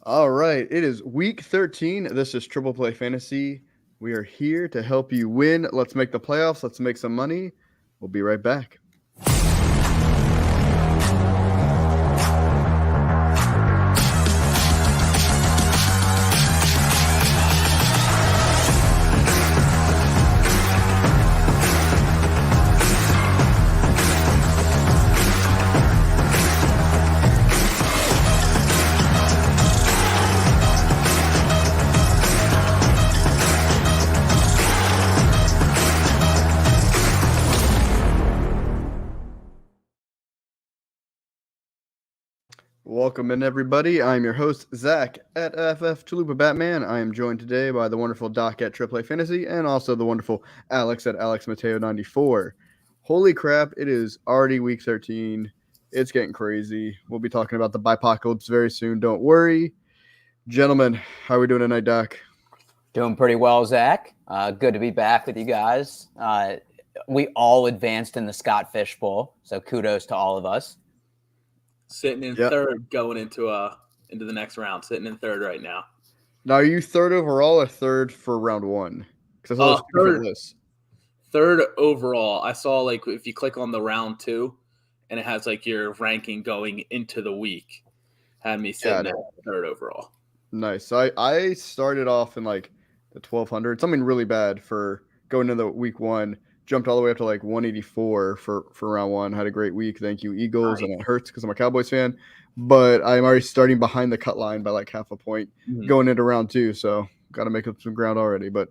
All right, it is week 13. This is Triple Play Fantasy. We are here to help you win. Let's make the playoffs. Let's make some money. We'll be right back. Welcome in, everybody. I'm your host, Zach at FF Chalupa Batman. I am joined today by the wonderful Doc at Triple A Fantasy and also the wonderful Alex at Alex Mateo 94. Holy crap, it is already week 13. It's getting crazy. We'll be talking about the bipocalypse very soon. Don't worry. Gentlemen, how are we doing tonight, Doc? Doing pretty well, Zach. Good to be back with you guys. We all advanced in the Scott Fish Bowl, so kudos to all of us. Sitting in third going into the next round. Sitting in third right now. Now, are you third overall or third for round one? Because I saw those different lists. Third overall. I saw, like, if you click on the round two, and it has, like, your ranking going into the week, had me sitting at third overall. Nice. So I started off in, like, the 1,200. Something really bad for going into the week one. Jumped all the way up to like 184 for round one. Had a great week. Thank you, Eagles. Nice. And it hurts because I'm a Cowboys fan. But I'm already starting behind the cut line by like half a point going into round two. So got to make up some ground already. But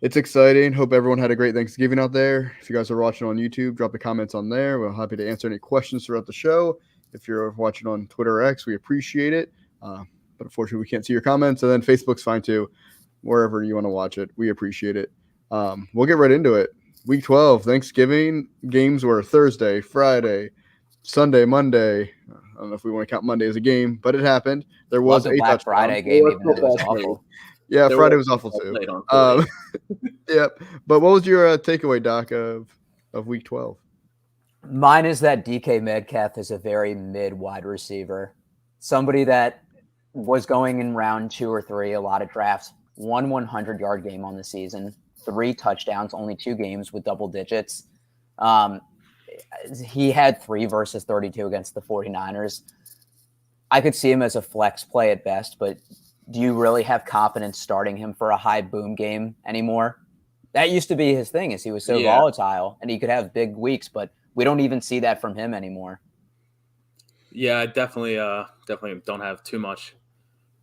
it's exciting. Hope everyone had a great Thanksgiving out there. If you guys are watching on YouTube, drop the comments on there. We're happy to answer any questions throughout the show. If you're watching on Twitter or X, we appreciate it. But unfortunately, we can't see your comments. And then Facebook's fine too. Wherever you want to watch it, we appreciate it. We'll get right into it. Week 12, Thanksgiving games were Thursday, Friday, Sunday, Monday. I don't know if we want to count Monday as a game, but it happened. There was a Black Friday game, even though it was awful. Yeah, Friday was awful too. Yep. But what was your takeaway, Doc, of week 12? Mine is that DK Metcalf is a very mid wide receiver. Somebody that was going in round 2 or 3, a lot of drafts, 100-yard game on the season. 3 touchdowns, only 2 games with double digits. He had 3 versus 32 against the 49ers. I could see him as a flex play at best, but do you really have confidence starting him for a high boom game anymore? That used to be his thing, is he was so volatile and he could have big weeks, but we don't even see that from him anymore. Yeah, I definitely don't have too much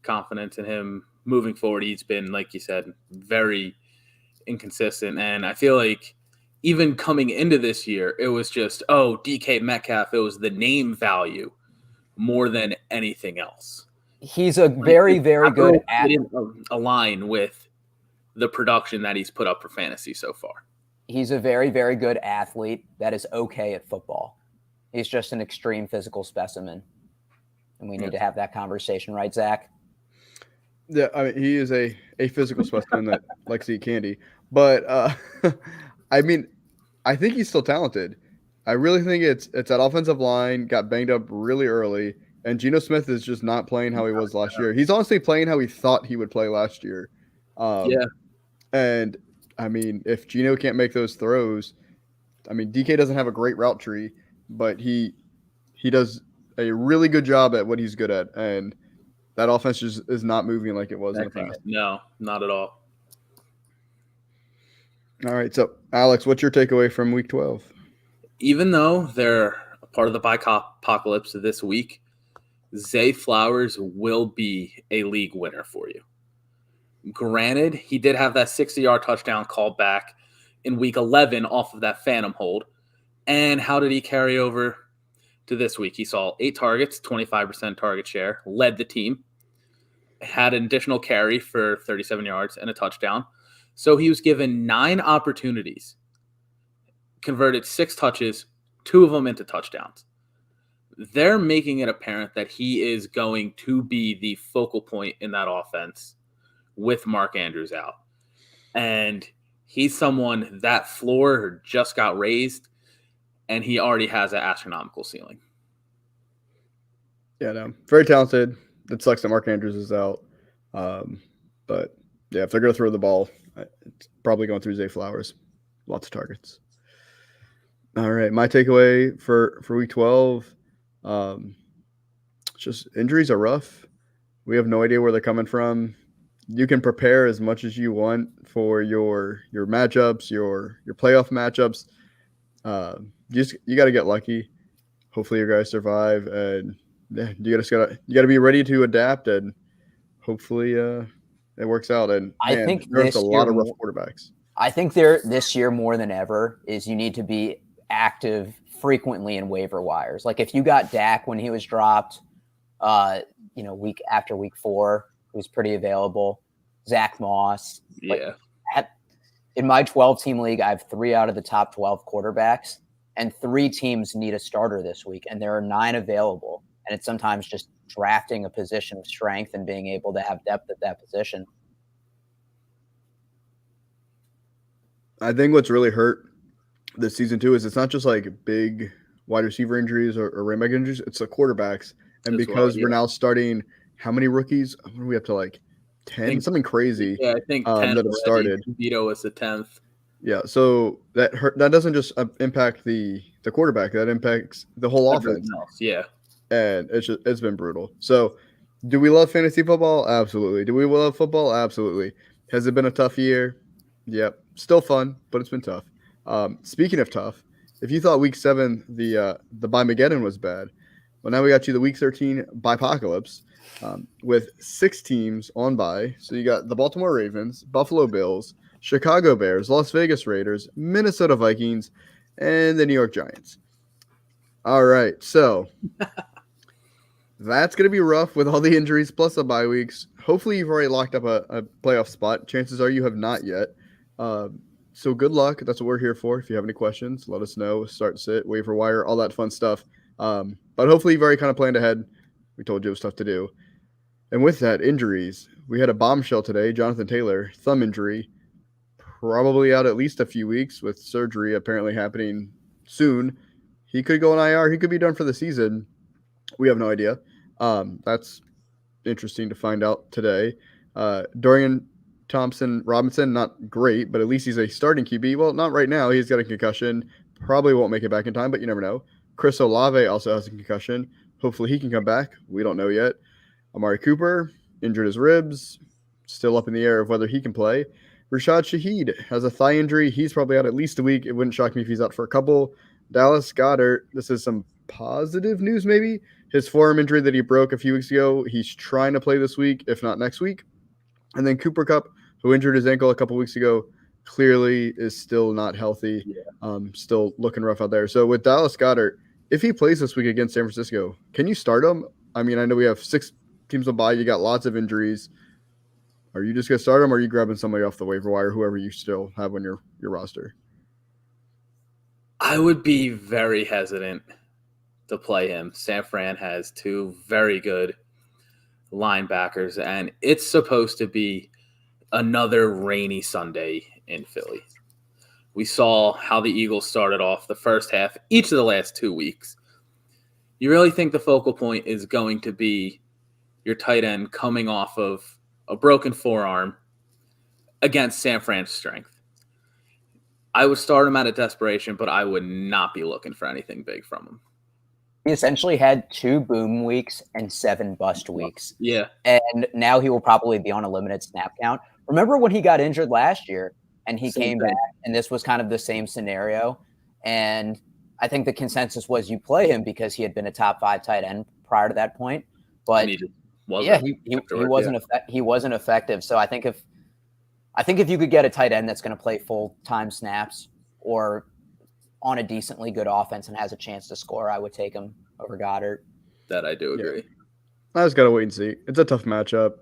confidence in him moving forward. He's been, like you said, very inconsistent, and I feel like even coming into this year, it was just, DK Metcalf. It was the name value more than anything else. He's a very, very good athlete. Align with the production that he's put up for fantasy so far. He's a very, very good athlete that is okay at football. He's just an extreme physical specimen, and we need to have that conversation, right, Zach? Yeah, I mean, he is a physical specimen that likes to eat candy. But, I mean, I think he's still talented. I really think it's that offensive line got banged up really early, and Geno Smith is just not playing how he was last year. He's honestly playing how he thought he would play last year. And, I mean, if Geno can't make those throws, I mean, DK doesn't have a great route tree, but he does a really good job at what he's good at, and that offense just is not moving like it was in the past. No, not at all. All right, so Alex, what's your takeaway from week 12? Even though they're a part of the apocalypse this week, Zay Flowers will be a league winner for you. Granted, he did have that 60-yard touchdown called back in week 11 off of that phantom hold. And how did he carry over to this week? He saw 8 targets, 25% target share, led the team, had an additional carry for 37 yards and a touchdown. So he was given 9 opportunities, converted 6 touches, 2 of them into touchdowns. They're making it apparent that he is going to be the focal point in that offense with Mark Andrews out. And he's someone that floor just got raised, and he already has an astronomical ceiling. Yeah, no, very talented. it sucks that Mark Andrews is out. But yeah, if they're going to throw the ball, it's probably going through Zay Flowers. Lots of targets. All right, my takeaway for week 12, just injuries are rough. We have no idea where they're coming from. You can prepare as much as you want for your matchups, your playoff matchups. You got to get lucky. Hopefully, your guys survive, and yeah, you gotta be ready to adapt, and hopefully, it works out. And I man, think there's a this lot year, of rough quarterbacks. I think this year more than ever is you need to be active frequently in waiver wires. Like if you got Dak when he was dropped, week after week 4, he was pretty available. Zach Moss. Yeah. In my 12-team league, I have 3 out of the top 12 quarterbacks, and 3 teams need a starter this week, and there are 9 available. And it's sometimes just drafting a position of strength and being able to have depth at that position. I think what's really hurt this season too is it's not just like big wide receiver injuries or running back injuries; it's the quarterbacks. And because we're now starting, how many rookies? What are we up to? Like 10, something crazy. Yeah, I think 10 that have started. Vito was the 10th. Yeah, so that doesn't just impact the quarterback; that impacts the whole offense. Yeah, and it's been brutal. So, do we love fantasy football? Absolutely. Do we love football? Absolutely. Has it been a tough year? Yep. Still fun, but it's been tough. Speaking of tough, if you thought week 7 the Bimageddon was bad, well, now we got you the week 13 Bipocalypse with 6 teams on bye. So you got the Baltimore Ravens, Buffalo Bills, Chicago Bears, Las Vegas Raiders, Minnesota Vikings, and the New York Giants. All right, so that's going to be rough with all the injuries plus the bye weeks. Hopefully, you've already locked up a playoff spot. Chances are you have not yet. So good luck. That's what we're here for. If you have any questions, let us know. Start, sit, waiver wire, all that fun stuff. But hopefully, you've already kind of planned ahead. We told you it was tough to do. And with that, injuries. We had a bombshell today. Jonathan Taylor, thumb injury. Probably out at least a few weeks with surgery apparently happening soon. He could go on IR. He could be done for the season. We have no idea. That's interesting to find out today. Dorian Thompson-Robinson, not great, but at least he's a starting QB. Well, not right now. He's got a concussion. Probably won't make it back in time, but you never know. Chris Olave also has a concussion. Hopefully he can come back. We don't know yet. Amari Cooper injured his ribs. Still up in the air of whether he can play. Rashad Shaheed has a thigh injury. He's probably out at least a week. It wouldn't shock me if he's out for a couple. Dallas Goedert, this is some positive news maybe. His forearm injury that he broke a few weeks ago, he's trying to play this week, if not next week. And then Cooper Kupp, who injured his ankle a couple weeks ago, clearly is still not healthy. Yeah. Still looking rough out there. So with Dallas Goedert, if he plays this week against San Francisco, can you start him? I mean, I know we have 6 teams on bye. You got lots of injuries. Are you just going to start him, or are you grabbing somebody off the waiver wire, whoever you still have on your roster? I would be very hesitant to play him. San Fran has 2 very good linebackers, and it's supposed to be another rainy Sunday in Philly. We saw how the Eagles started off the first half each of the last 2 weeks. You really think the focal point is going to be your tight end coming off of a broken forearm against San Fran's strength? I would start him out of desperation, but I would not be looking for anything big from him. He essentially had 2 boom weeks and 7 bust weeks. Yeah. And now he will probably be on a limited snap count. Remember when he got injured last year and he came back, and this was kind of the same scenario. And I think the consensus was you play him because he had been a top 5 tight end prior to that point. But he wasn't effective. So I think if you could get a tight end that's going to play full-time snaps or on a decently good offense and has a chance to score, I would take him over Goddard. That I do agree. I just got to wait and see. It's a tough matchup.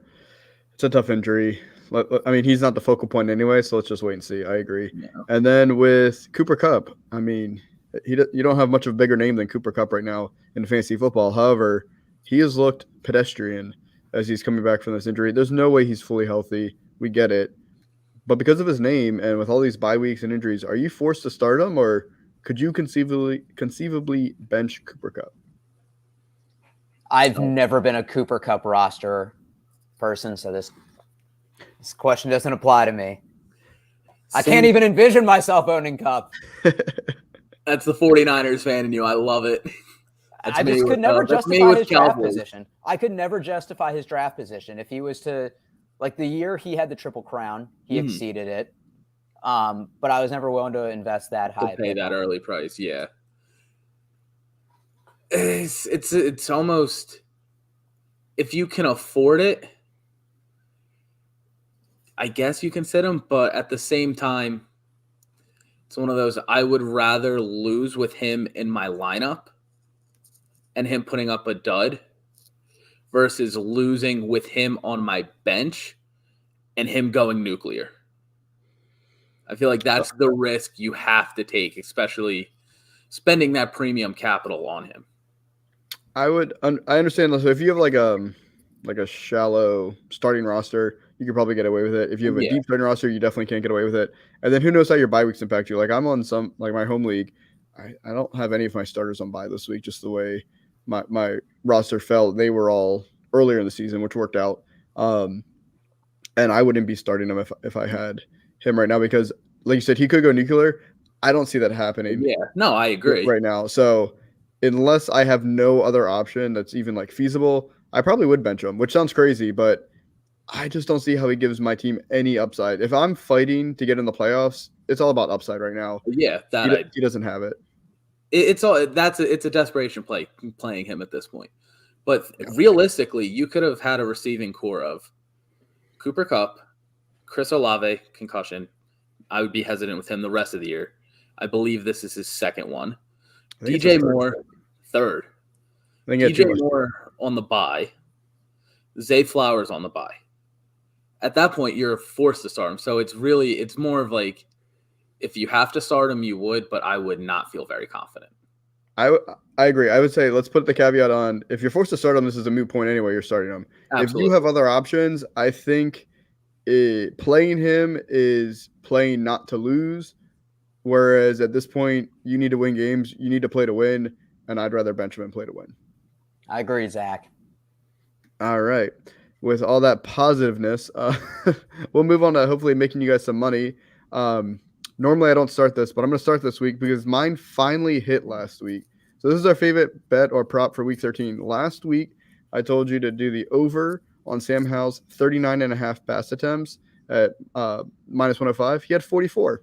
It's a tough injury. I mean, he's not the focal point anyway, so let's just wait and see. I agree. Yeah. And then with Cooper Kupp, I mean, you don't have much of a bigger name than Cooper Kupp right now in fantasy football. However, he has looked pedestrian as he's coming back from this injury. There's no way he's fully healthy. We get it. But because of his name and with all these bye weeks and injuries, are you forced to start him, or could you conceivably bench Cooper Kupp? I've never been a Cooper Cup roster person, so this question doesn't apply to me. I can't even envision myself owning Cup. That's the 49ers fan in you. I love it. I just could never justify his draft position. I could never justify his draft position. If he was to, like the year he had the Triple Crown, he exceeded it. But I was never willing to invest that high. To pay that early price, yeah. It's almost, if you can afford it, I guess you can sit him, but at the same time, it's one of those, I would rather lose with him in my lineup and him putting up a dud versus losing with him on my bench and him going nuclear. I feel like that's the risk you have to take, especially spending that premium capital on him. I understand. So if you have like a shallow starting roster, you could probably get away with it. If you have a deep starting roster, you definitely can't get away with it. And then who knows how your bye weeks impact you? Like I'm on some, like my home league, I don't have any of my starters on bye this week, just the way my roster fell. They were all earlier in the season, which worked out. And I wouldn't be starting him if I had him right now, because like you said, he could go nuclear. I don't see that happening. Yeah, no, I agree right now. So unless I have no other option that's even like feasible, I probably would bench him, which sounds crazy, but I just don't see how he gives my team any upside. If I'm fighting to get in the playoffs, it's all about upside right now. Yeah, he doesn't have it. It's a desperation play playing him at this point. But realistically, you could have had a receiving core of Cooper Kupp, Chris Olave, concussion. I would be hesitant with him the rest of the year. I believe this is his second one. DJ Moore, third. DJ Moore on the bye. Zay Flowers on the bye. At that point, you're forced to start him. So it's more of like, if you have to start him, you would, but I would not feel very confident. I agree. I would say let's put the caveat on, if you're forced to start him, this is a moot point anyway, you're starting him. Absolutely. If you have other options, I think playing him is playing not to lose, whereas at this point, you need to win games. You need to play to win, and I'd rather bench him and play to win. I agree, Zach. All right. With all that positiveness, we'll move on to hopefully making you guys some money. Normally, I don't start this, but I'm going to start this week because mine finally hit last week. So this is our favorite bet or prop for week 13. Last week, I told you to do the over on Sam Howell's 39.5 pass attempts at minus 105. He had 44.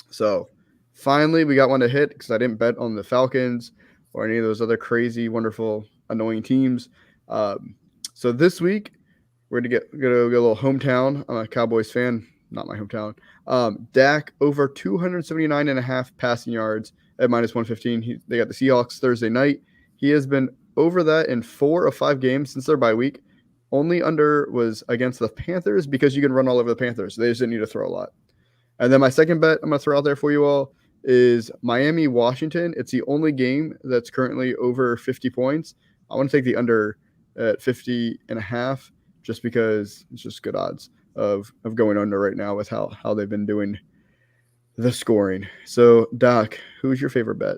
So finally, we got one to hit because I didn't bet on the Falcons or any of those other crazy, wonderful, annoying teams. So this week, we're going to get a little hometown. I'm a Cowboys fan, not my hometown. Dak over 279.5 passing yards at minus 115. They got the Seahawks Thursday night. He has been over that in 4 of 5 games since their bye week. Only under was against the Panthers because you can run all over the Panthers. They just didn't need to throw a lot. And then my second bet I'm going to throw out there for you all is Miami-Washington. It's the only game that's currently over 50 points. I want to take the under at 50.5 just because it's just good odds of going under right now with how they've been doing the scoring. So, Doc, who's your favorite bet?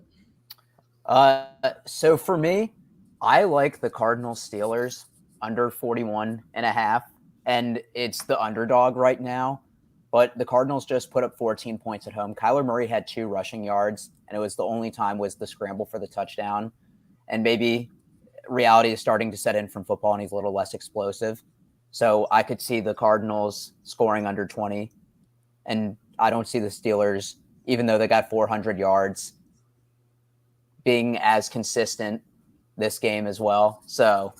So for me, I like the Cardinals Steelers under 41.5, and it's the underdog right now. But the Cardinals just put up 14 points at home. Kyler Murray had 2 rushing yards, and it was the only time was the scramble for the touchdown. And maybe reality is starting to set in from football, and he's a little less explosive. So I could see the Cardinals scoring under 20, and I don't see the Steelers, even though they got 400 yards, being as consistent this game as well. So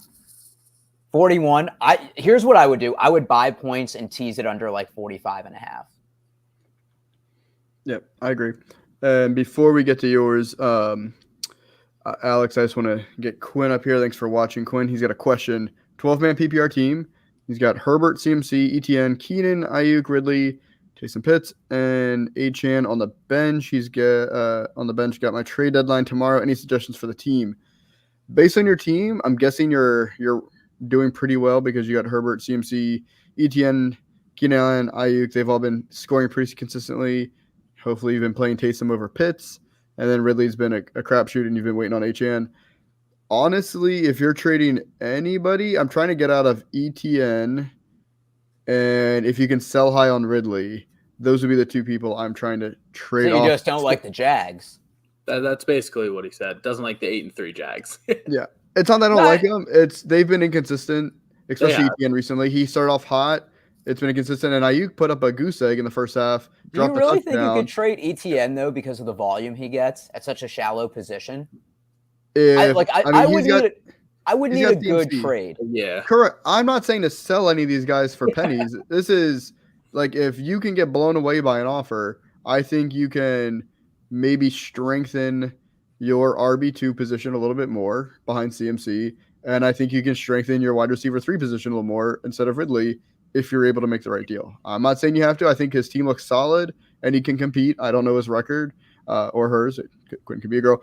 41, here's what I would do. I would buy points and tease it under like 45.5. Yep, I agree. And before we get to yours, Alex, I just want to get Quinn up here. Thanks for watching, Quinn. He's got a question. 12-man PPR team. He's got Herbert, CMC, ETN, Keenan, Ayuk, Ridley, Taysom Pitts, and Achane on the bench. He's got my trade deadline tomorrow. Any suggestions for the team? Based on your team, I'm guessing you're doing pretty well because you got Herbert, CMC, ETN, Keenan Allen, Ayuk. They've all been scoring pretty consistently. Hopefully, you've been playing Taysom over Pitts, and then Ridley's been a crapshoot, and you've been waiting on Achane. honestly, if you're trading anybody, I'm trying to get out of ETN, and if you can sell high on Ridley, those would be the two people I'm trying to So trade you off. just don't like the Jags. That's basically what he said. Doesn't like the 8-3 Jags. Yeah, it's not that I don't No, like them. It's they've been inconsistent, especially have. ETN recently. He started off hot. It's been inconsistent, and Ayuk put up a goose egg in the first half. Do you Dropped a really think you touchdown. could trade ETN though because of the volume he gets at such a shallow position? If I would need it. I would he's need got a good DMC. trade. Yeah. Correct. I'm not saying to sell any of these guys for pennies. This is like if you can get blown away by an offer, I think you can maybe strengthen your RB2 position a little bit more behind CMC. And I think you can strengthen your wide receiver 3 position a little more instead of Ridley if you're able to make the right deal. I'm not saying you have to. I think his team looks solid and he can compete. I don't know his record or hers. Quinn could be a girl.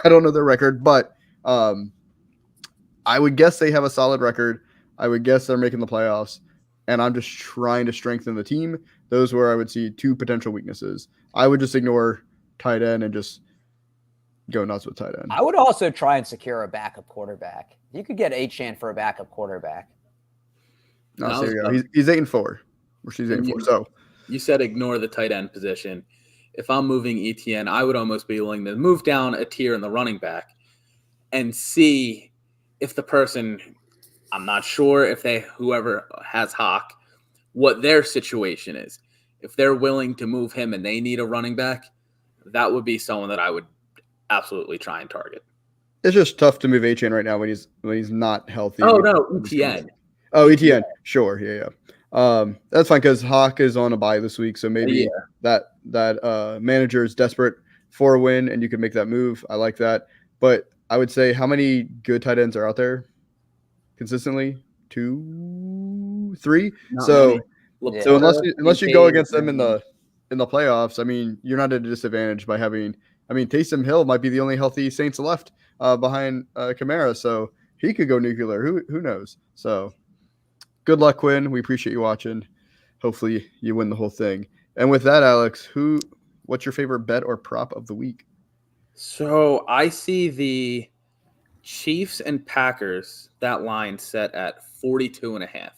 I don't know their record, but I would guess they have a solid record. I would guess they're making the playoffs, and I'm just trying to strengthen the team. Those where I would see two potential weaknesses. I would just ignore tight end and just go nuts with tight end. I would also try and secure a backup quarterback. You could get Achane for a backup quarterback. No, there you go. He's 8-4, or she's 8-4. So you said ignore the tight end position. If I'm moving ETN, I would almost be willing to move down a tier in the running back and see if the person, I'm not sure if whoever has Hawk, what their situation is. If they're willing to move him and they need a running back, that would be someone that I would absolutely try and target. It's just tough to move Achane right now when he's not healthy. Oh no, ETN. Oh, ETN. Sure, yeah. That's fine because Hawk is on a bye this week, so maybe that manager is desperate for a win, and you could make that move. I like that, but I would say how many good tight ends are out there consistently? 2, 3. Not so many. So unless you go against them in the playoffs, I mean, you're not at a disadvantage by having. I mean, Taysom Hill might be the only healthy Saints left behind Kamara, so he could go nuclear. Who knows? So good luck, Quinn. We appreciate you watching. Hopefully, you win the whole thing. And with that, Alex, what's your favorite bet or prop of the week? So I see the Chiefs and Packers, that line set at 42.5.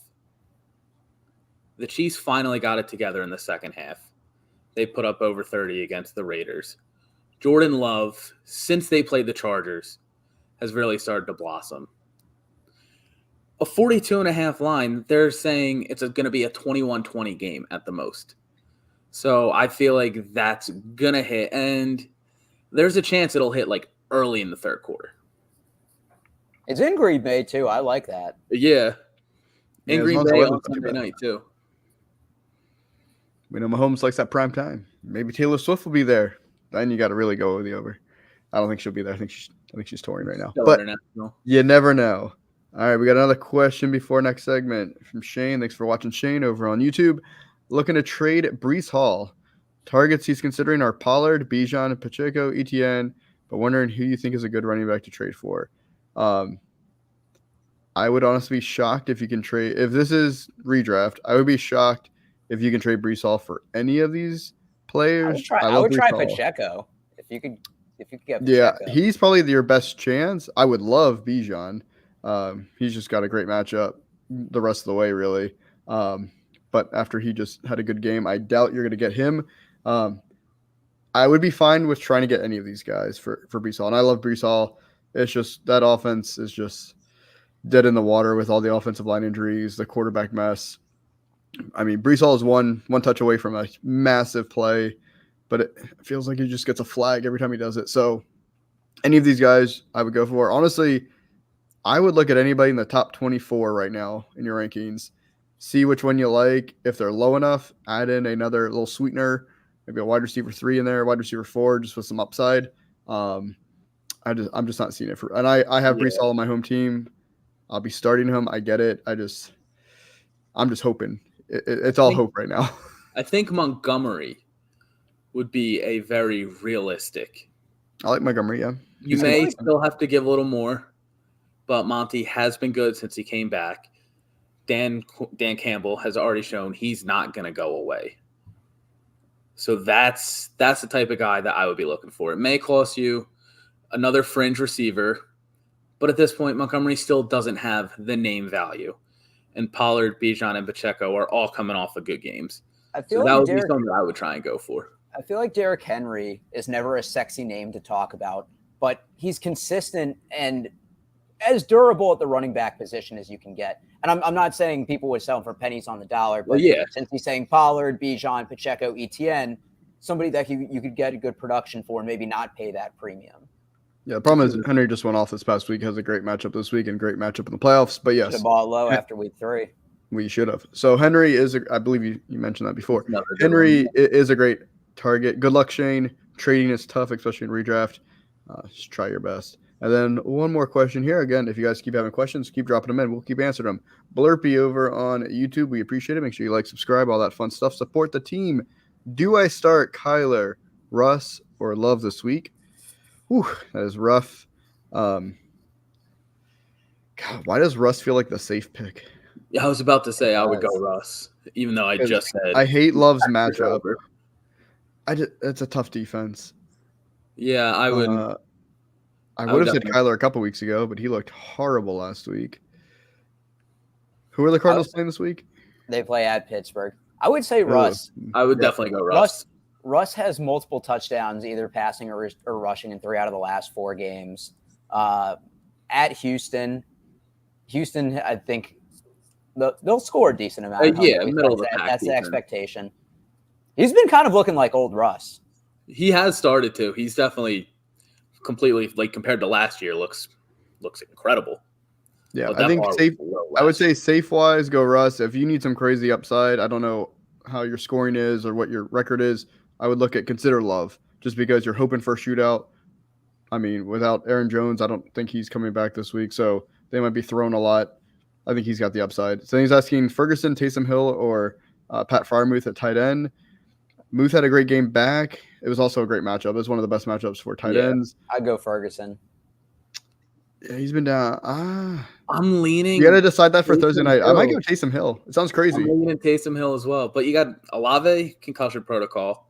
The Chiefs finally got it together in the second half. They put up over 30 against the Raiders. Jordan Love, since they played the Chargers, has really started to blossom. A 42.5 line, they're saying it's going to be a 21-20 game at the most. So I feel like that's going to hit. And there's a chance it'll hit like early in the third quarter. It's in Green Bay, too. I like that. Yeah. In Green Bay on Sunday night, too. We know Mahomes likes that prime time. Maybe Taylor Swift will be there. Then you got to really go with the over. I don't think she'll be there. I think she's touring right now. But you never know. All right, we got another question before next segment from Shane. Thanks for watching, Shane, over on YouTube. Looking to trade Breece Hall. Targets he's considering are Pollard, Bijan, Pacheco, ETN, but wondering who you think is a good running back to trade for. I would honestly be shocked if you can trade. If this is redraft, I would be shocked if you can trade Breece Hall for any of these players. I would try Pacheco if you could get Pacheco. Yeah, he's probably your best chance. I would love Bijan. He's just got a great matchup the rest of the way, really. But after he just had a good game, I doubt you're going to get him. I would be fine with trying to get any of these guys for Breece Hall. And I love Breece Hall. It's just that offense is just dead in the water with all the offensive line injuries, the quarterback mess. I mean, Breece Hall is one touch away from a massive play, but it feels like he just gets a flag every time he does it. So any of these guys I would go for. Honestly, I would look at anybody in the top 24 right now in your rankings, see which one you like. If they're low enough, add in another little sweetener, maybe a wide receiver 3 in there, wide receiver 4, just with some upside. I'm just not seeing it for. And I have Breece Hall on my home team. I'll be starting him. I get it. I'm just hoping. It's all hope right now. I think Montgomery would be a very realistic. I like Montgomery, yeah. You may still have to give a little more, but Monty has been good since he came back. Dan Campbell has already shown he's not going to go away. So that's the type of guy that I would be looking for. It may cost you another fringe receiver, But at this point, Montgomery still doesn't have the name value. And Pollard, Bijan, and Pacheco are all coming off of good games. So that would be something I would try and go for. I feel like Derrick Henry is never a sexy name to talk about, but he's consistent and as durable at the running back position as you can get. And I'm not saying people would sell him for pennies on the dollar, but since he's saying Pollard, Bijan, Pacheco, Etienne, somebody that you could get a good production for and maybe not pay that premium. Yeah, the problem is Henry just went off this past week, has a great matchup this week and great matchup in the playoffs. But yes, should have bought low after week 3. We should have. So Henry is, I believe you mentioned that before. Henry is a great target. Good luck, Shane. Trading is tough, especially in redraft. Just try your best. And then one more question here. Again, if you guys keep having questions, keep dropping them in. We'll keep answering them. Blurpy over on YouTube. We appreciate it. Make sure you like, subscribe, all that fun stuff. Support the team. Do I start Kyler, Russ, or Love this week? Whew, that is rough. God, why does Russ feel like the safe pick? Yeah, I was about to say I would go Russ, even though I just said I hate Love's matchup. It's a tough defense. Yeah, I would. I would have said Kyler a couple weeks ago, but he looked horrible last week. Who are the Cardinals playing this week? They play at Pittsburgh. I would say Russ. I would definitely go Russ. Russ has multiple touchdowns, either passing or rushing, in 3 out of the last 4 games. At Houston, I think they'll score a decent amount. Middle of the pack. That's the expectation. He's been kind of looking like old Russ. He has started to. He's definitely completely, compared to last year, looks incredible. Yeah, I think I would say safe-wise, go Russ. If you need some crazy upside, I don't know how your scoring is or what your record is, I would consider Love, just because you're hoping for a shootout. I mean, without Aaron Jones, I don't think he's coming back this week, so they might be throwing a lot. I think he's got the upside. So he's asking Ferguson, Taysom Hill, or Pat Freiermuth at tight end. Muth had a great game back. It was also a great matchup. It was one of the best matchups for tight ends. I'd go Ferguson. Yeah, he's been down. I'm leaning. You got to decide that for Thursday night. I might go Taysom Hill. It sounds crazy. I'm leaning Taysom Hill as well. But you got Olave, concussion protocol.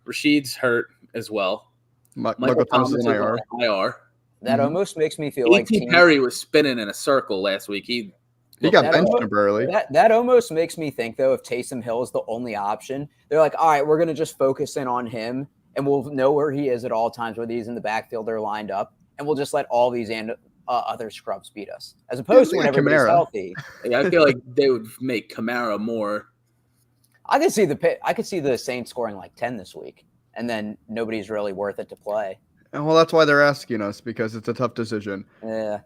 Rashid's hurt as well. Michael Thomas is IR. That almost makes me feel like Perry was spinning in a circle last week. He got benched temporarily. That almost makes me think, though, if Taysom Hill is the only option, they're like, all right, we're going to just focus in on him, and we'll know where he is at all times, whether he's in the backfield or lined up, and we'll just let all these other scrubs beat us, as opposed to when everybody's healthy. Yeah, I feel like they would make Kamara more. I could see the Saints scoring like 10 this week, and then nobody's really worth it to play. Well, that's why they're asking us, because it's a tough decision. Yeah.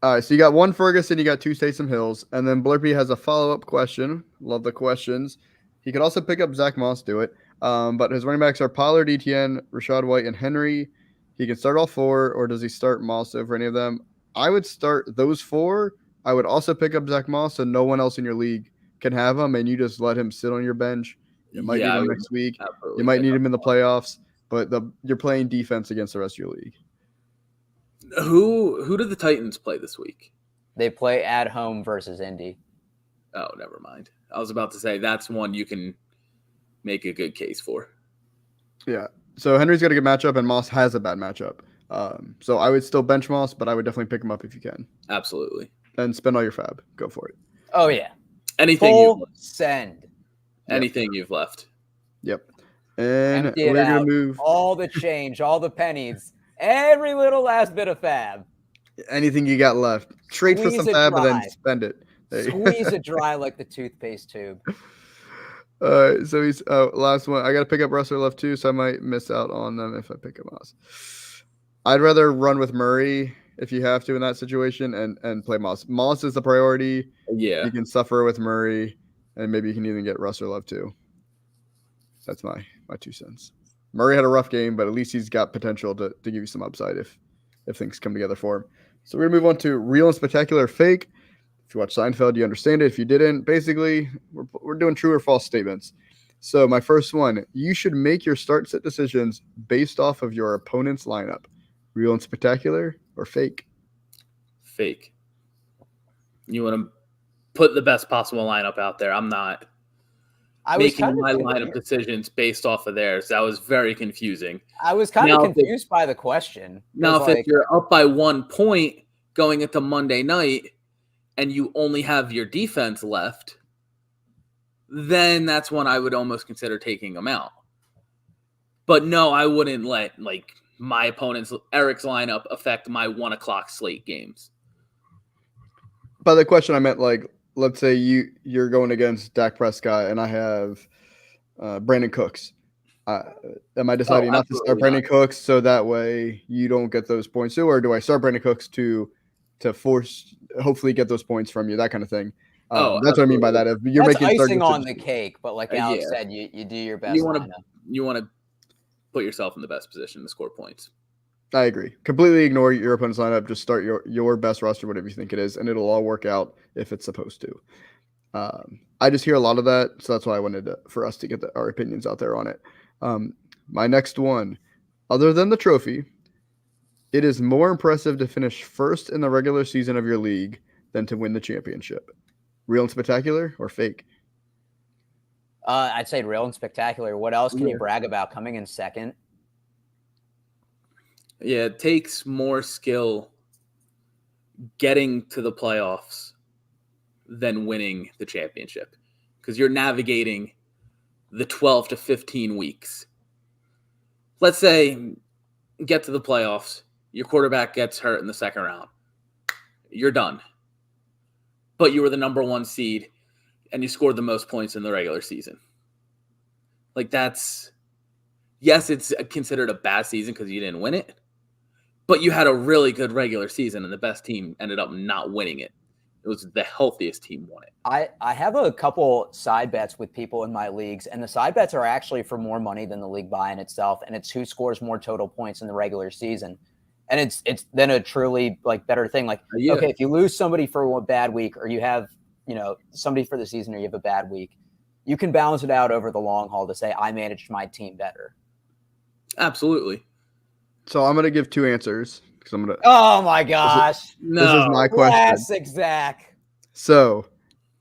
All right, so you got one Ferguson, you got 2 Taysom Hills, and then Blurpy has a follow-up question. Love the questions. He could also pick up Zach Moss, do it. But his running backs are Pollard, Etienne, Rashad White, and Henry. He can start all 4, or does he start Moss over any of them? I would start those 4. I would also pick up Zach Moss, so no one else in your league can have him, and you just let him sit on your bench. You might need him next week. You might need him in the playoffs, but you're playing defense against the rest of your league. Who did the Titans play this week? They play at home versus Indy. Oh, never mind. I was about to say that's one you can make a good case for. Yeah. So Henry's got a good matchup, and Moss has a bad matchup. So I would still bench Moss, but I would definitely pick him up if you can. Absolutely. And spend all your fab. Go for it. Oh, yeah. Anything Anything you've left. Yep. And we're going to move all the change, all the pennies, every little last bit of fab. Anything you got left. Trade for some fab and then spend it. Squeeze it dry like the toothpaste tube. So he's last one. I got to pick up Russell left too, so I might miss out on them if I pick up Moss. I'd rather run with Murray if you have to in that situation and play Moss. Moss is the priority. Yeah. You can suffer with Murray, and maybe you can even get Russell love too. That's my 2 cents. Murray had a rough game, but at least he's got potential to give you some upside if things come together for him. So we're going to move on to real and spectacular fake. If you watch Seinfeld, you understand it. If you didn't, basically, we're doing true or false statements. So my first one, you should make your start-sit decisions based off of your opponent's lineup. Real and spectacular or fake? Fake. You want to put the best possible lineup out there. I'm not. I was making kind my of lineup decisions based off of theirs. That was very confusing. Now, confused by the question. Now, if you're up by 1 point going into Monday night and you only have your defense left, then that's when I would almost consider taking them out. But no, I wouldn't let my opponent's Eric's lineup affect my 1 o'clock slate games. By the question, I meant let's say you're going against Dak Prescott and I have Brandon Cooks. Am I deciding not to start Brandon Cooks so that way you don't get those points too, or do I start Brandon Cooks to force hopefully get those points from you, that kind of thing? That's what I mean by that. If you're that's making icing on the cake, but like Alex said, you do your best. You want to put yourself in the best position to score points. I agree. Completely ignore your opponent's lineup. Just start your best roster, whatever you think it is, and it'll all work out if it's supposed to. I just hear a lot of that, so that's why I wanted for us to get our opinions out there on it. My next one, other than the trophy, it is more impressive to finish first in the regular season of your league than to win the championship. Real and spectacular or fake? I'd say real and spectacular. What else can you brag about coming in second? Yeah, it takes more skill getting to the playoffs than winning the championship because you're navigating the 12 to 15 weeks. Let's say get to the playoffs, your quarterback gets hurt in the second round. You're done. But you were the number 1 seed and you scored the most points in the regular season. Yes, it's considered a bad season because you didn't win it. But you had a really good regular season, and the best team ended up not winning it. It was the healthiest team won it. I have a couple side bets with people in my leagues, and the side bets are actually for more money than the league buy in itself, and it's who scores more total points in the regular season. And it's then a truly better thing. Okay, if you lose somebody for a bad week, or you have somebody for the season, or you have a bad week, you can balance it out over the long haul to say I managed my team better. Absolutely. So I'm gonna give 2 answers because I'm gonna. Oh my gosh! This is my question. Classic Zach. So,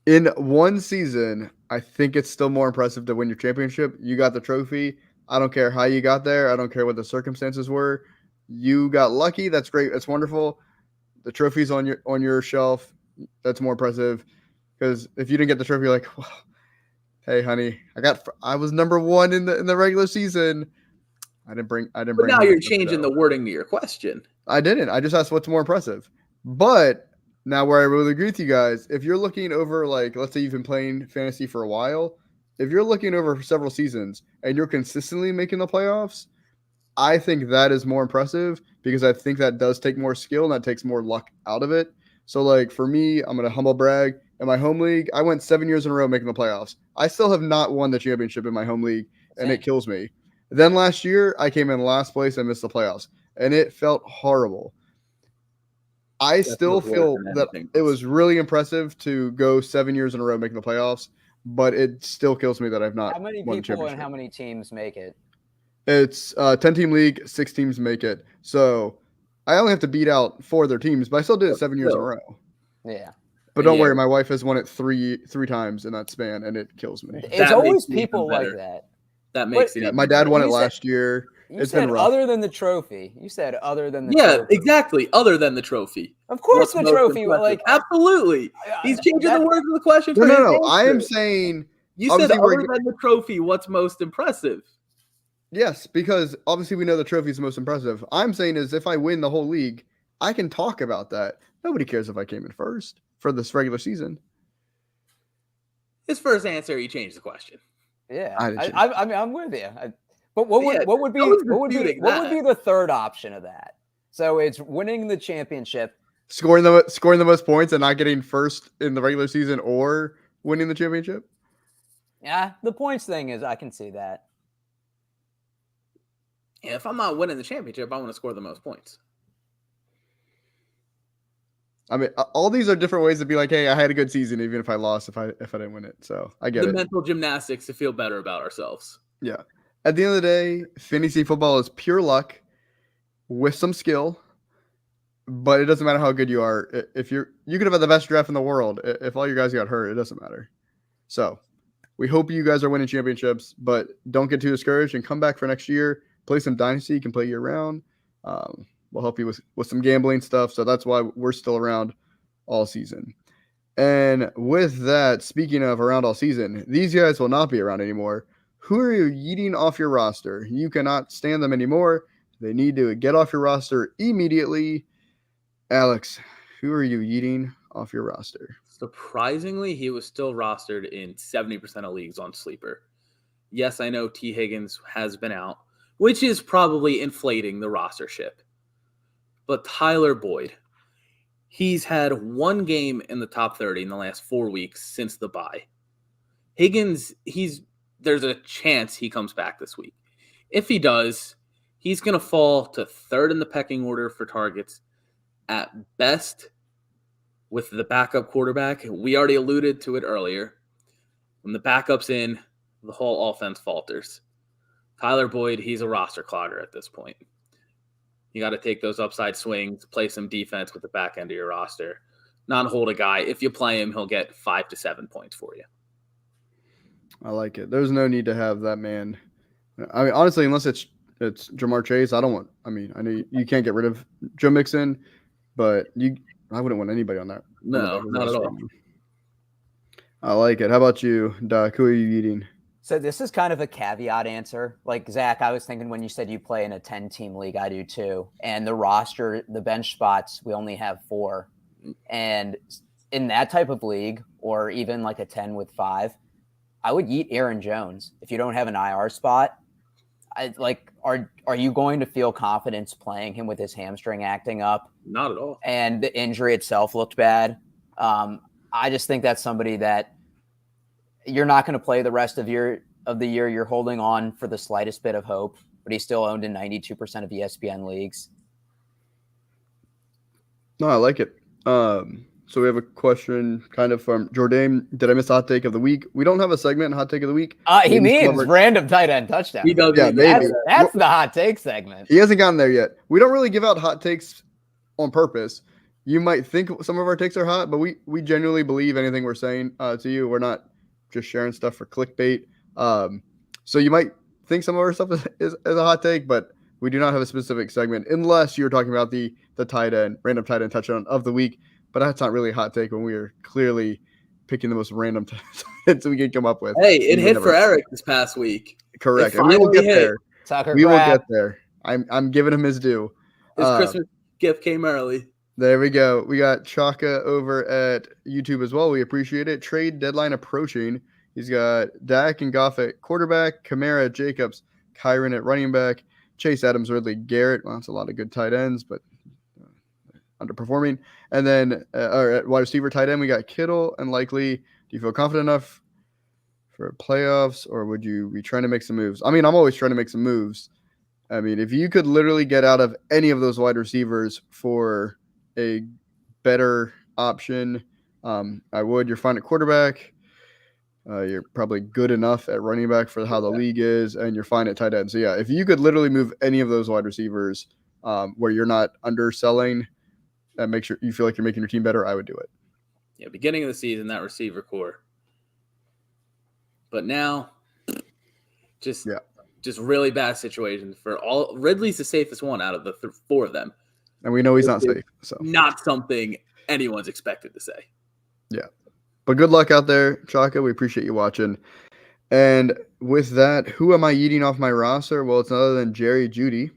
in one season, I think it's still more impressive to win your championship. You got the trophy. I don't care how you got there. I don't care what the circumstances were. You got lucky. That's great. That's wonderful. The trophy's on your shelf. That's more impressive because if you didn't get the trophy, you're like, well, hey, honey, I was number 1 in the regular season. I didn't bring. But now you're changing the wording to your question. I didn't. I just asked what's more impressive. But now, where I really agree with you guys, if you're looking over, let's say you've been playing fantasy for a while, if you're looking over several seasons and you're consistently making the playoffs, I think that is more impressive because I think that does take more skill and that takes more luck out of it. So, for me, I'm gonna humble brag. In my home league, I went 7 years in a row making the playoffs. I still have not won the championship in my home league, and it kills me. Then last year, I came in last place and missed the playoffs, and it felt horrible. I still feel that it was really impressive to go 7 years in a row making the playoffs, but it still kills me that I've not. How many people and how many teams make it? It's a 10-team league, 6 teams make it. So I only have to beat out 4 other teams, but I still did it 7 years in a row. Yeah. But don't worry, my wife has won it three times in that span, and it kills me. It's always people like that. That makes it. My dad won it last year. It's been rough. Other than the trophy. You said other than the trophy. Yeah, exactly. Other than the trophy. Of course, the trophy. Absolutely. He's changing the words of the question. No. I am saying you said other than the trophy. What's most impressive? Yes, because obviously we know the trophy is the most impressive. I'm saying is if I win the whole league, I can talk about that. Nobody cares if I came in first for this regular season. His first answer, he changed the question. Yeah, I mean, I'm with you. But what would be the third option of that? So it's winning the championship, scoring the most points, and not getting first in the regular season, or winning the championship. Yeah, the points thing is I can see that. Yeah, if I'm not winning the championship, I want to score the most points. I mean, all these are different ways to be like, hey, I had a good season, even if I lost, if I didn't win it. So I get it. The mental gymnastics to feel better about ourselves. Yeah. At the end of the day, fantasy football is pure luck with some skill, but it doesn't matter how good you are. If you could have had the best draft in the world. If all your guys got hurt, it doesn't matter. So We hope you guys are winning championships, but don't get too discouraged and come back for next year. Play some Dynasty. You can play year round. We'll help you with some gambling stuff. So that's why we're still around all season. And with that, speaking of around all season, these guys will not be around anymore. Who are you yeeting off your roster? You cannot stand them anymore. They need to get off your roster immediately. Alex, who are you yeeting off your roster? Surprisingly, he was still rostered in 70% of leagues on Sleeper. Yes, I know T. Higgins has been out, which is probably inflating the rostership. But Tyler Boyd, he's had one game in the top 30 in the last 4 weeks since the bye. Higgins, there's a chance he comes back this week. If he does, he's going to fall to third in the pecking order for targets at best with the backup quarterback. We already alluded to it earlier. When the backup's in, the whole offense falters. Tyler Boyd, he's a roster clogger at this point. You got to take those upside swings, play some defense with the back end of your roster. Not hold a guy. If you play him, he'll get 5 to 7 points for you. I like it. There's no need to have that man. I mean, honestly, unless it's Jamar Chase, I don't want. I mean, I know you can't get rid of Joe Mixon, but I wouldn't want anybody on that. No, not at all. I like it. How about you, Doc? Who are you eating? So this is kind of a caveat answer. Like, Zach, I was thinking when you said you play in a 10-team league, I do too. And the roster, the bench spots, we only have 4. And in that type of league, or even like a 10 with 5, I would eat Aaron Jones. If you don't have an IR spot, are you going to feel confidence playing him with his hamstring acting up? Not at all. And the injury itself looked bad. I just think that's somebody that you're not going to play the rest of the year. You're holding on for the slightest bit of hope, but he's still owned in 92% of ESPN leagues. No, I like it. So we have a question kind of from Jordan. Did I miss the hot take of the week? We don't have a segment, hot take of the week. He means random tight end touchdown. He does. Yeah, maybe. That's the hot take segment. He hasn't gotten there yet. We don't really give out hot takes on purpose. You might think some of our takes are hot, but we genuinely believe anything we're saying to you. We're not just sharing stuff for clickbait. So you might think some of our stuff is a hot take, but we do not have a specific segment unless you're talking about the tight end, random tight end touchdown of the week. But that's not really a hot take when we are clearly picking the most random tight ends we can come up with. Hey, it hit for Eric this past week. Correct. And we will get there. We will get there. I'm giving him his due. His Christmas gift came early. There we go. We got Chaka over at YouTube as well. We appreciate it. Trade deadline approaching. He's got Dak and Goff at quarterback, Kamara, Jacobs, Kyron at running back, Chase Adams, Ridley, Garrett. Well, that's a lot of good tight ends, but underperforming. And then at wide receiver tight end, we got Kittle and Likely. Do you feel confident enough for playoffs, or would you be trying to make some moves? I mean, I'm always trying to make some moves. I mean, if you could literally get out of any of those wide receivers for a better option, I would. You're fine at quarterback. You're probably good enough at running back for how the league is, and you're fine at tight end. So, yeah, if you could literally move any of those wide receivers where you're not underselling, that makes you feel like you're making your team better, I would do it. Yeah, beginning of the season, that receiver core. But now, just really bad situations for all. Ridley's the safest one out of the 4 of them. And we know he's not safe. So not something anyone's expected to say. Yeah. But good luck out there, Chaka. We appreciate you watching. And with that, who am I eating off my roster? Well, it's none other than Jerry Jeudy.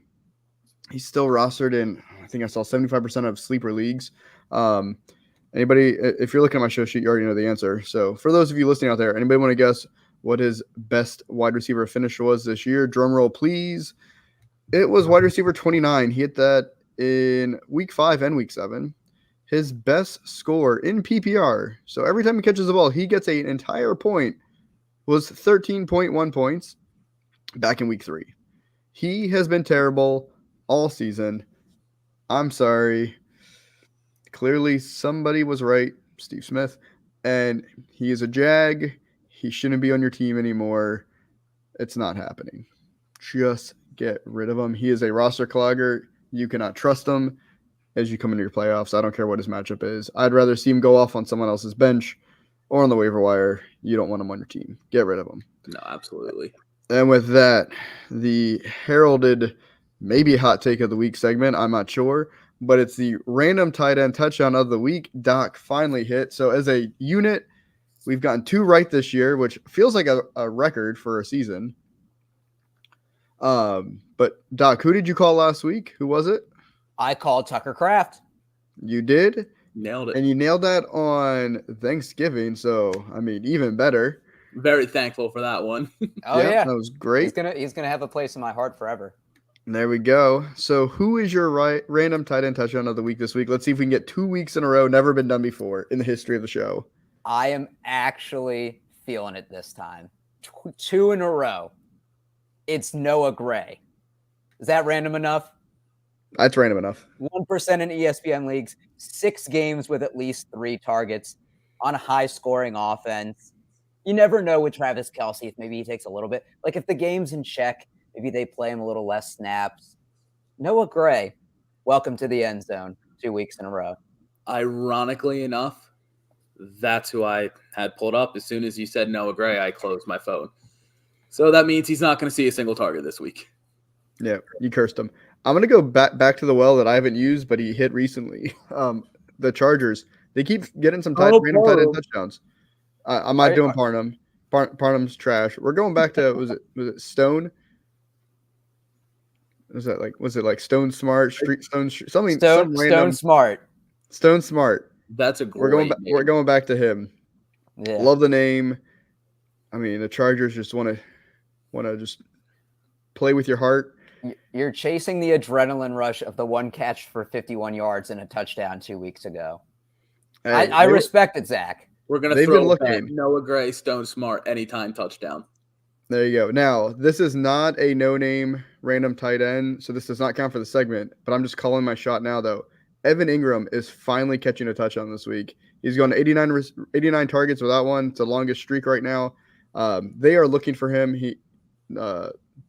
He's still rostered in, I think I saw 75% of sleeper leagues. Anybody, if you're looking at my show sheet, you already know the answer. So for those of you listening out there, anybody want to guess what his best wide receiver finish was this year? Drum roll, please. It was wide receiver 29. He hit that in week 5 and week 7. His best score in PPR, so every time he catches the ball, he gets an entire point, was 13.1 points back in week 3. He has been terrible all season. I'm sorry. Clearly somebody was right, Steve Smith, and he is a Jag. He shouldn't be on your team anymore. It's not happening. Just get rid of him. He is a roster clogger. You cannot trust him as you come into your playoffs. I don't care what his matchup is. I'd rather see him go off on someone else's bench or on the waiver wire, you don't want them on your team. Get rid of them. No, absolutely. And with that, the heralded maybe hot take of the week segment, I'm not sure, but it's the random tight end touchdown of the week. Doc finally hit. So as a unit, we've gotten 2 right this year, which feels like a record for a season. But Doc, who did you call last week? Who was it? I called Tucker Kraft. You did? Nailed it. And you nailed that on Thanksgiving. So, I mean, even better. Very thankful for that one. Oh yeah. That was great. He's gonna have a place in my heart forever. There we go. So who is your random tight end touchdown of the week this week? Let's see if we can get 2 weeks in a row. Never been done before in the history of the show. I am actually feeling it this time. 2 in a row. It's Noah Gray. Is that random enough? That's random enough. 1% in ESPN leagues, 6 games with at least 3 targets on a high-scoring offense. You never know with Travis Kelce if maybe he takes a little bit. Like if the game's in check, maybe they play him a little less snaps. Noah Gray, welcome to the end zone 2 weeks in a row. Ironically enough, that's who I had pulled up. As soon as you said Noah Gray, I closed my phone. So that means he's not going to see a single target this week. Yeah, you cursed him. I'm going to go back to the well that I haven't used, but he hit recently. The Chargers, they keep getting some random tight end touchdowns. I'm not doing Parnham. Parnham's trash. We're going back to was it Stone? Was it like Stone Smart, Street Stone, something some random Stone Smart. Stone Smart. That's a great we're going back to him. Yeah. Love the name. I mean, the Chargers just want to just play with your heart. You're chasing the adrenaline rush of the one catch for 51 yards and a touchdown 2 weeks ago. Hey, I respect it, Zach. We're going to throw Noah Gray, Stone Smart, anytime touchdown. There you go. Now, this is not a no-name random tight end, so this does not count for the segment, but I'm just calling my shot now, though. Evan Ingram is finally catching a touchdown this week. He's gone 89 targets without one. It's the longest streak right now. They are looking for him.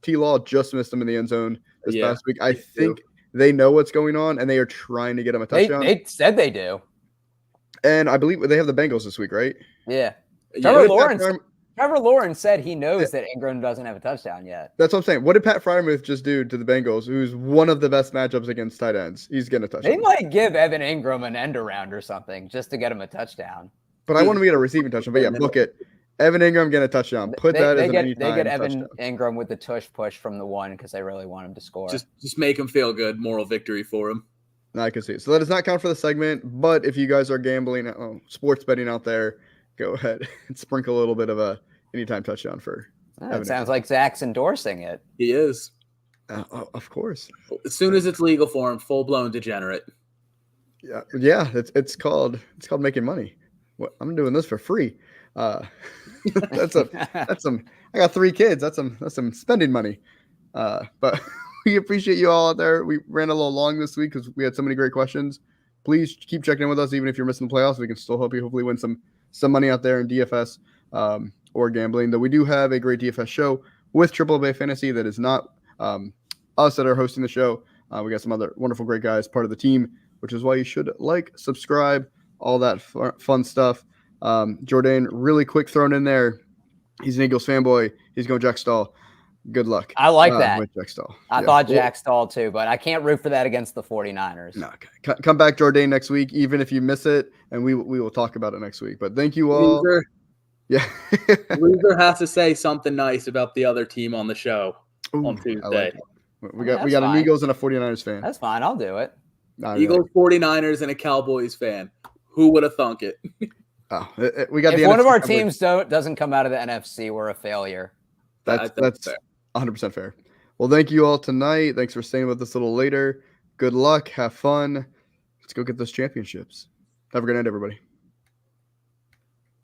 T-Law just missed him in the end zone this past week. I think they know what's going on, and they are trying to get him a touchdown. They said they do. And I believe they have the Bengals this week, right? Yeah. Trevor Lawrence said he knows that Ingram doesn't have a touchdown yet. That's what I'm saying. What did Pat Freiermuth just do to the Bengals, who's one of the best matchups against tight ends? He's getting a touchdown. They might give Evan Ingram an end around or something just to get him a touchdown. But I want him to get a receiving touchdown. But yeah, book it. Evan Ingram getting a touchdown. Put that as an anytime They get Evan touchdown. Ingram with the tush push from the one because they really want him to score. Just make him feel good. Moral victory for him. I can see it. So that does not count for the segment. But if you guys are gambling, sports betting out there, go ahead and sprinkle a little bit of a anytime touchdown for. It sounds like Zach's endorsing it. He is. Of course. As soon as it's legal for him, full blown degenerate. Yeah. It's called making money. I'm doing this for free. That's some. I got 3 kids. That's some spending money. But we appreciate you all out there. We ran a little long this week because we had so many great questions. Please keep checking in with us, even if you're missing the playoffs. We can still help you hopefully win some money out there in DFS or gambling. Though we do have a great DFS show with Triple Bay Fantasy that is not us that are hosting the show. We got some other wonderful, great guys part of the team, which is why you should subscribe, all that fun stuff. Jordan, really quick thrown in there. He's an Eagles fanboy. He's going Jack Stahl. Good luck. I like that. With Jack Stahl. I thought Jack Stahl too, but I can't root for that against the 49ers. No, okay. Come back, Jordan, next week, even if you miss it, and we will talk about it next week. But thank you all. Loser. Yeah. Loser has to say something nice about the other team on the show on Tuesday. We got an Eagles and a 49ers fan. That's fine. I'll do it. Eagles, 49ers, and a Cowboys fan. Who would have thunk it? We got if one of our teams doesn't come out of the NFC, we're a failure. That's 100% fair. Well, thank you all tonight. Thanks for staying with us a little later. Good luck. Have fun. Let's go get those championships. Have a good night, everybody.